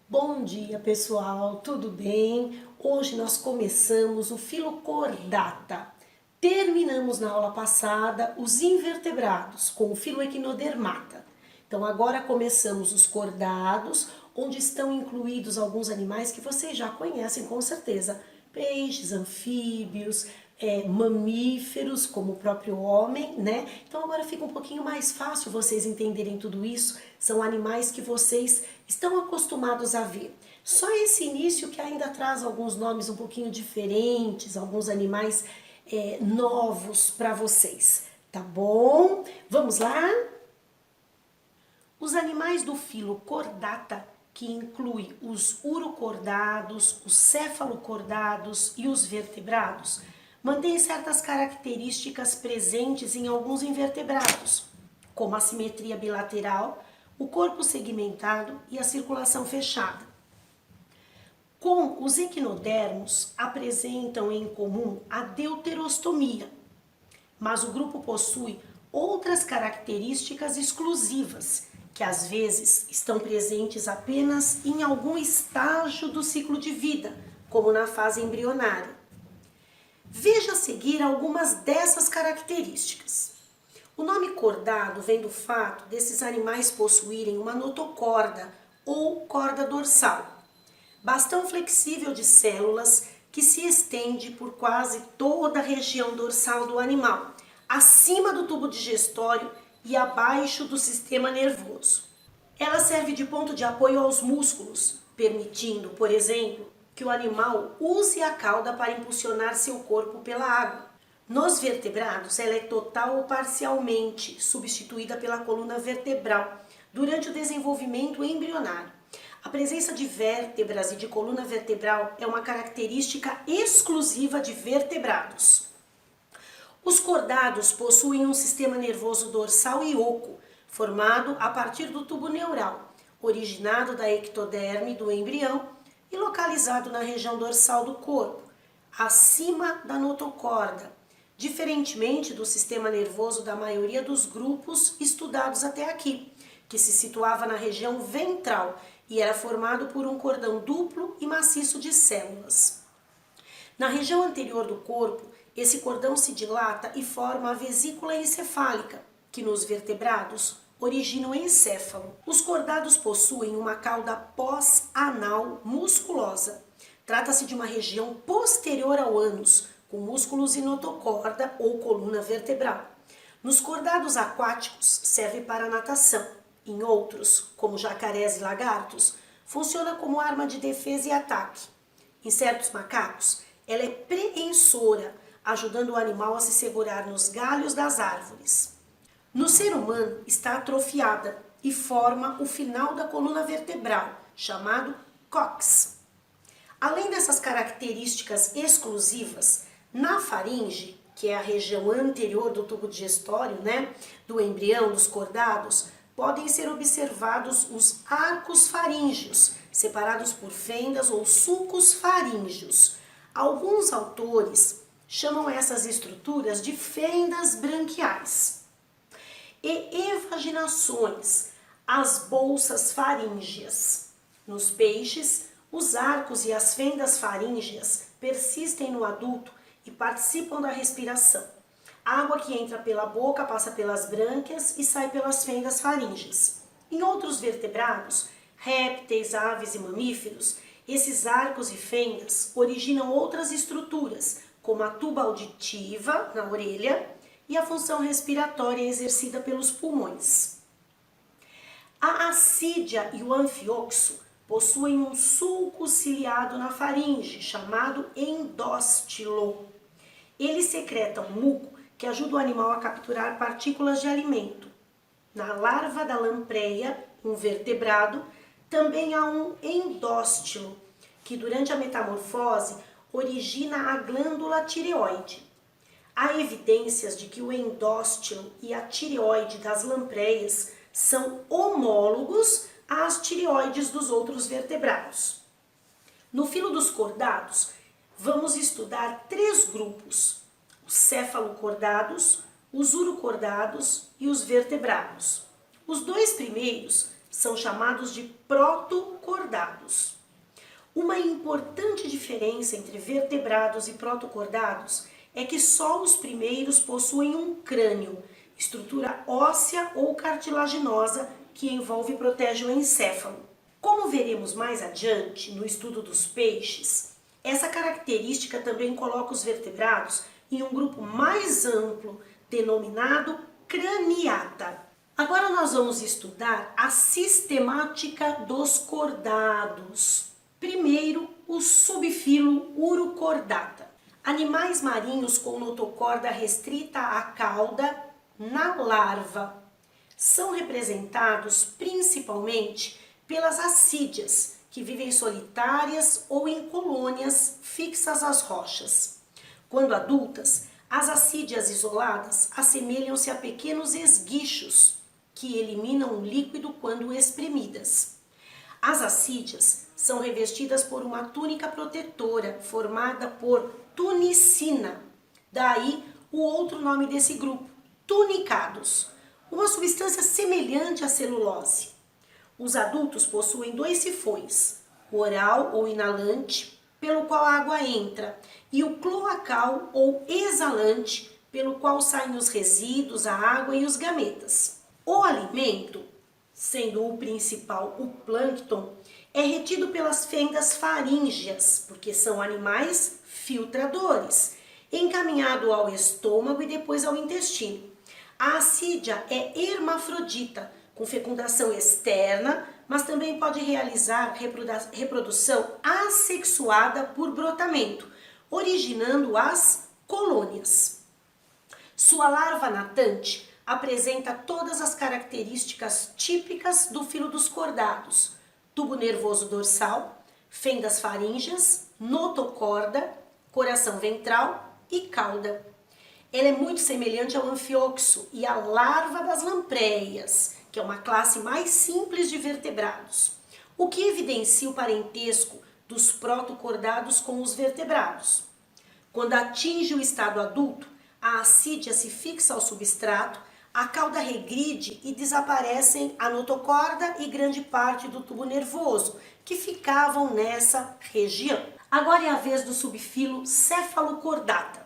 Bom dia, pessoal, tudo bem? Hoje nós começamos o Filochordata. Terminamos na aula passada os invertebrados com o Filoequinodermata. Então agora começamos os cordados, onde estão incluídos alguns animais que vocês já conhecem com certeza. Peixes, anfíbios, mamíferos, como o próprio homem, né? Então agora fica um pouquinho mais fácil vocês entenderem tudo isso. São animais que vocês estão acostumados a ver. Só esse início que ainda traz alguns nomes um pouquinho diferentes, alguns animais novos para vocês, tá bom? Vamos lá? Os animais do filo Chordata, que inclui os urocordados, os cefalocordados e os vertebrados, mantêm certas características presentes em alguns invertebrados, como a simetria bilateral, o corpo segmentado e a circulação fechada. Com os equinodermos, apresentam em comum a deuterostomia, mas o grupo possui outras características exclusivas, que às vezes estão presentes apenas em algum estágio do ciclo de vida, como na fase embrionária. Veja a seguir algumas dessas características. O nome cordado vem do fato desses animais possuírem uma notocorda ou corda dorsal, bastão flexível de células que se estende por quase toda a região dorsal do animal, acima do tubo digestório e abaixo do sistema nervoso. Ela serve de ponto de apoio aos músculos, permitindo, por exemplo, que o animal use a cauda para impulsionar seu corpo pela água. Nos vertebrados, ela é total ou parcialmente substituída pela coluna vertebral durante o desenvolvimento embrionário. A presença de vértebras e de coluna vertebral é uma característica exclusiva de vertebrados. Os cordados possuem um sistema nervoso dorsal e oco, formado a partir do tubo neural, originado da ectoderme do embrião e localizado na região dorsal do corpo, acima da notocorda, diferentemente do sistema nervoso da maioria dos grupos estudados até aqui, que se situava na região ventral e era formado por um cordão duplo e maciço de células. Na região anterior do corpo, esse cordão se dilata e forma a vesícula encefálica, que nos vertebrados origina o encéfalo. Os cordados possuem uma cauda pós-anal musculosa. Trata-se de uma região posterior ao ânus, com músculos e notocorda ou coluna vertebral. Nos cordados aquáticos, serve para natação. Em outros, como jacarés e lagartos, funciona como arma de defesa e ataque. Em certos macacos, ela é preensora, ajudando o animal a se segurar nos galhos das árvores. No ser humano, está atrofiada e forma o final da coluna vertebral, chamado cóccix. Além dessas características exclusivas, na faringe, que é a região anterior do tubo digestório, do embrião, dos cordados, podem ser observados os arcos faríngeos, separados por fendas ou sulcos faríngeos. Alguns autores chamam essas estruturas de fendas branquiais. E evaginações, as bolsas faríngeas. Nos peixes, os arcos e as fendas faríngeas persistem no adulto e participam da respiração. A água que entra pela boca passa pelas brânquias e sai pelas fendas faríngeas. Em outros vertebrados, répteis, aves e mamíferos, esses arcos e fendas originam outras estruturas, como a tuba auditiva, na orelha, e a função respiratória exercida pelos pulmões. A assídia e o anfioxo possuem um sulco ciliado na faringe, chamado endóstilo. Eles secretam muco que ajuda o animal a capturar partículas de alimento. Na larva da lampreia, um vertebrado, também há um endóstilo, que durante a metamorfose origina a glândula tireoide. Há evidências de que o endóstilo e a tireoide das lampreias são homólogos às tireoides dos outros vertebrados. No filo dos cordados, vamos estudar 3 grupos: os cefalocordados, os urocordados e os vertebrados. Os 2 primeiros são chamados de protocordados. Uma importante diferença entre vertebrados e protocordados é que só os primeiros possuem um crânio, estrutura óssea ou cartilaginosa que envolve e protege o encéfalo. Como veremos mais adiante no estudo dos peixes, essa característica também coloca os vertebrados em um grupo mais amplo, denominado craniata. Agora nós vamos estudar a sistemática dos cordados. Primeiro, o subfilo Urucordata. Animais marinhos com notocorda restrita à cauda na larva. São representados principalmente pelas assídeas, que vivem solitárias ou em colônias fixas às rochas. Quando adultas, as assídeas isoladas assemelham-se a pequenos esguichos, que eliminam um líquido quando espremidas. As assídeas são revestidas por uma túnica protetora formada por tunicina, daí o outro nome desse grupo, tunicados, uma substância semelhante à celulose. Os adultos possuem 2 sifões, o oral ou inalante, pelo qual a água entra, e o cloacal ou exalante, pelo qual saem os resíduos, a água e os gametas. O alimento, sendo o principal o plâncton, é retido pelas fendas faríngeas, porque são animais filtradores, encaminhado ao estômago e depois ao intestino. A assídia é hermafrodita, com fecundação externa, mas também pode realizar reprodução assexuada por brotamento, originando as colônias. Sua larva natante apresenta todas as características típicas do filo dos cordados: tubo nervoso dorsal, fendas faríngeas, notocorda, coração ventral e cauda. Ela é muito semelhante ao anfioxo e à larva das lampreias, que é uma classe mais simples de vertebrados, o que evidencia o parentesco dos protocordados com os vertebrados. Quando atinge o estado adulto, a assídia se fixa ao substrato, a cauda regride e desaparecem a notocorda e grande parte do tubo nervoso, que ficavam nessa região. Agora é a vez do subfilo Cephalocordata.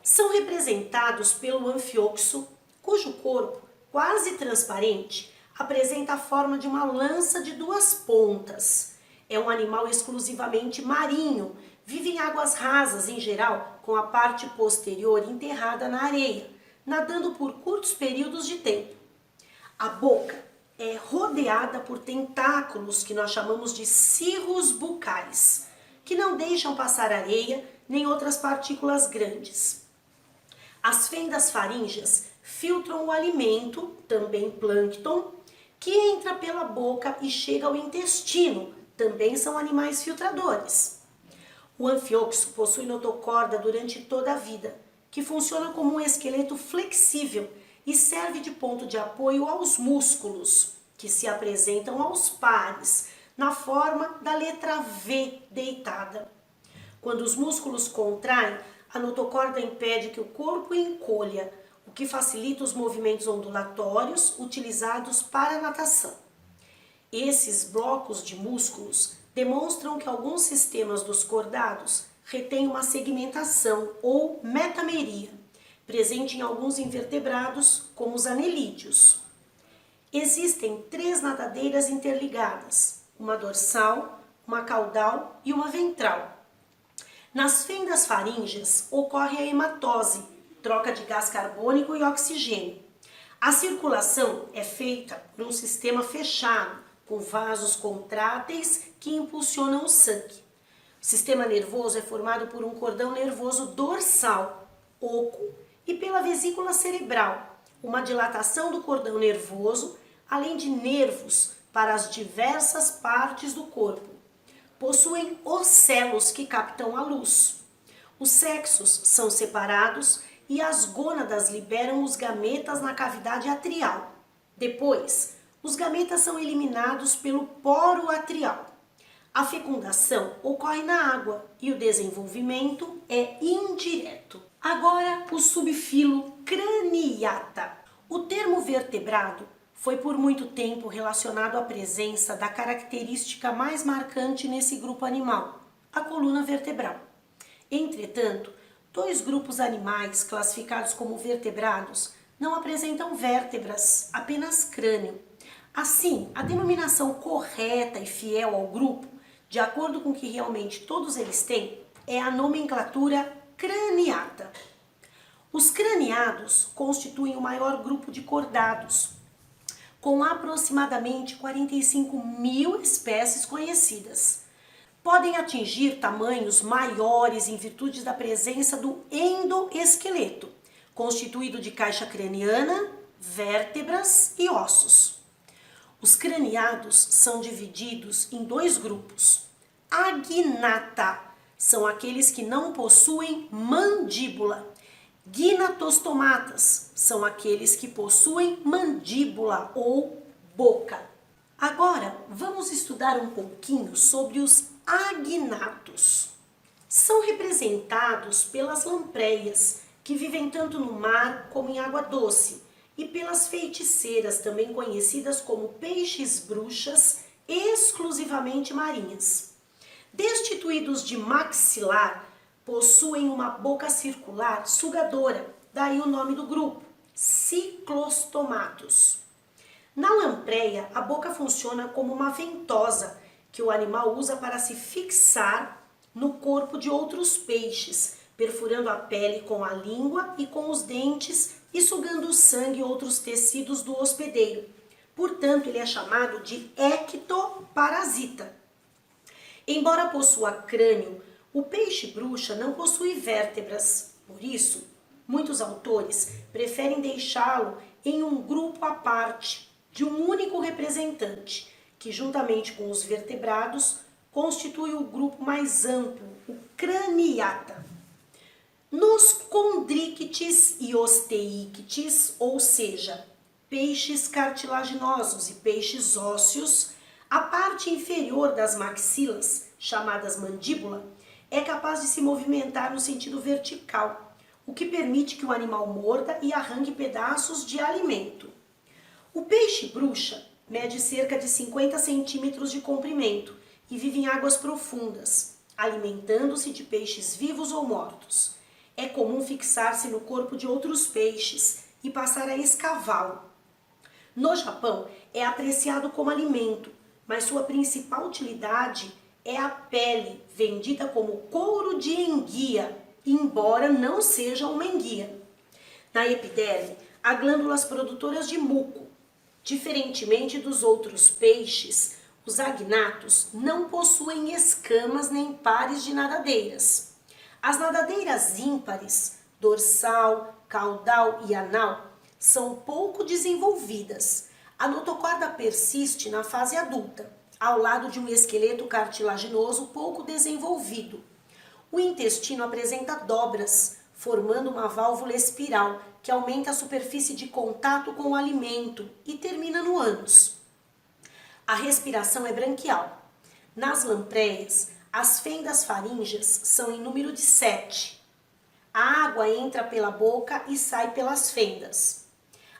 São representados pelo anfioxo, cujo corpo, quase transparente, apresenta a forma de uma lança de 2 pontas. É um animal exclusivamente marinho, vive em águas rasas em geral, com a parte posterior enterrada na areia, nadando por curtos períodos de tempo. A boca é rodeada por tentáculos que nós chamamos de cirros bucais, que não deixam passar areia nem outras partículas grandes. As fendas faríngeas filtram o alimento, também plâncton, que entra pela boca e chega ao intestino, também são animais filtradores. O anfioxo possui notocorda durante toda a vida, que funciona como um esqueleto flexível e serve de ponto de apoio aos músculos, que se apresentam aos pares, na forma da letra V deitada. Quando os músculos contraem, a notocorda impede que o corpo encolha, o que facilita os movimentos ondulatórios utilizados para a natação. Esses blocos de músculos demonstram que alguns sistemas dos cordados retêm uma segmentação ou metameria, presente em alguns invertebrados, como os anelídeos. Existem 3 nadadeiras interligadas, uma dorsal, uma caudal e uma ventral. Nas fendas faríngeas ocorre a hematose, troca de gás carbônico e oxigênio. A circulação é feita por um sistema fechado, com vasos contráteis que impulsionam o sangue. O sistema nervoso é formado por um cordão nervoso dorsal, oco, e pela vesícula cerebral, uma dilatação do cordão nervoso, além de nervos para as diversas partes do corpo. Possuem ocelos que captam a luz. Os sexos são separados e as gônadas liberam os gametas na cavidade atrial. Depois, os gametas são eliminados pelo poro atrial. A fecundação ocorre na água e o desenvolvimento é indireto. Agora, o subfilo Craniata. O termo vertebrado foi por muito tempo relacionado à presença da característica mais marcante nesse grupo animal, a coluna vertebral. Entretanto, dois grupos animais classificados como vertebrados não apresentam vértebras, apenas crânio. Assim, a denominação correta e fiel ao grupo, de acordo com o que realmente todos eles têm, é a nomenclatura craniata. Os craniados constituem o maior grupo de cordados, com aproximadamente 45 mil espécies conhecidas. Podem atingir tamanhos maiores em virtude da presença do endoesqueleto, constituído de caixa craniana, vértebras e ossos. Os craniados são divididos em dois grupos. Agnata são aqueles que não possuem mandíbula. Gnatostomatas são aqueles que possuem mandíbula ou boca. Agora, vamos estudar um pouquinho sobre os agnatos. São representados pelas lampreias, que vivem tanto no mar como em água doce, e pelas feiticeiras, também conhecidas como peixes-bruxas, exclusivamente marinhas. Destituídos de maxilar, possuem uma boca circular sugadora, daí o nome do grupo, ciclostomatos. Na lampreia, a boca funciona como uma ventosa que o animal usa para se fixar no corpo de outros peixes, perfurando a pele com a língua e com os dentes e sugando o sangue e outros tecidos do hospedeiro. Portanto, ele é chamado de ectoparasita. Embora possua crânio, o peixe-bruxa não possui vértebras. Por isso, muitos autores preferem deixá-lo em um grupo à parte, de um único representante, que juntamente com os vertebrados constitui o grupo mais amplo, o craniata. Nos condrícteis e osteícteis, ou seja, peixes cartilaginosos e peixes ósseos, a parte inferior das maxilas, chamadas mandíbula, é capaz de se movimentar no sentido vertical, o que permite que o animal morda e arranque pedaços de alimento. O peixe-bruxa mede cerca de 50 centímetros de comprimento e vive em águas profundas, alimentando-se de peixes vivos ou mortos. É comum fixar-se no corpo de outros peixes e passar a escavá-lo. No Japão, é apreciado como alimento, mas sua principal utilidade é a pele, vendida como couro de enguia, embora não seja uma enguia. Na epiderme, há glândulas produtoras de muco. Diferentemente dos outros peixes, os agnatos não possuem escamas nem pares de nadadeiras. As nadadeiras ímpares, dorsal, caudal e anal, são pouco desenvolvidas. A notocorda persiste na fase adulta, ao lado de um esqueleto cartilaginoso pouco desenvolvido. O intestino apresenta dobras, formando uma válvula espiral que aumenta a superfície de contato com o alimento e termina no ânus. A respiração é branquial. Nas lampreias, as fendas faríngeas são em número de 7. A água entra pela boca e sai pelas fendas.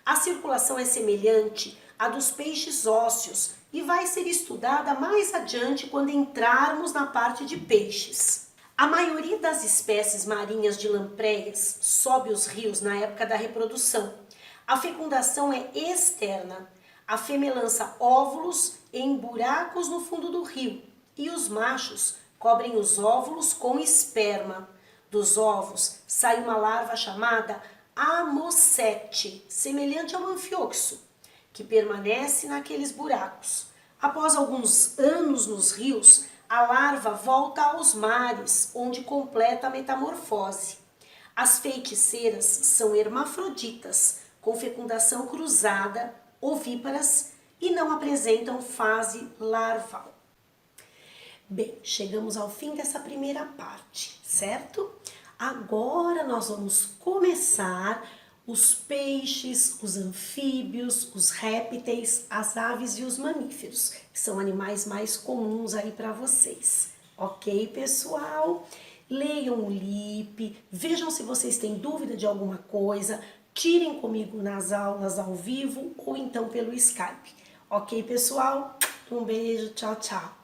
A circulação é semelhante à dos peixes ósseos e vai ser estudada mais adiante quando entrarmos na parte de peixes. A maioria das espécies marinhas de lampreias sobe os rios na época da reprodução. A fecundação é externa. A fêmea lança óvulos em buracos no fundo do rio e os machos cobrem os óvulos com esperma. Dos ovos sai uma larva chamada amocete, semelhante ao anfioxo, que permanece naqueles buracos. Após alguns anos nos rios, a larva volta aos mares, onde completa a metamorfose. As feiticeiras são hermafroditas, com fecundação cruzada, ovíparas e não apresentam fase larval. Bem, chegamos ao fim dessa primeira parte, certo? Agora nós vamos começar os peixes, os anfíbios, os répteis, as aves e os mamíferos, que são animais mais comuns aí para vocês. Ok, pessoal? Leiam o LIP, vejam se vocês têm dúvida de alguma coisa, tirem comigo nas aulas ao vivo ou então pelo Skype. Ok, pessoal? Um beijo, tchau, tchau.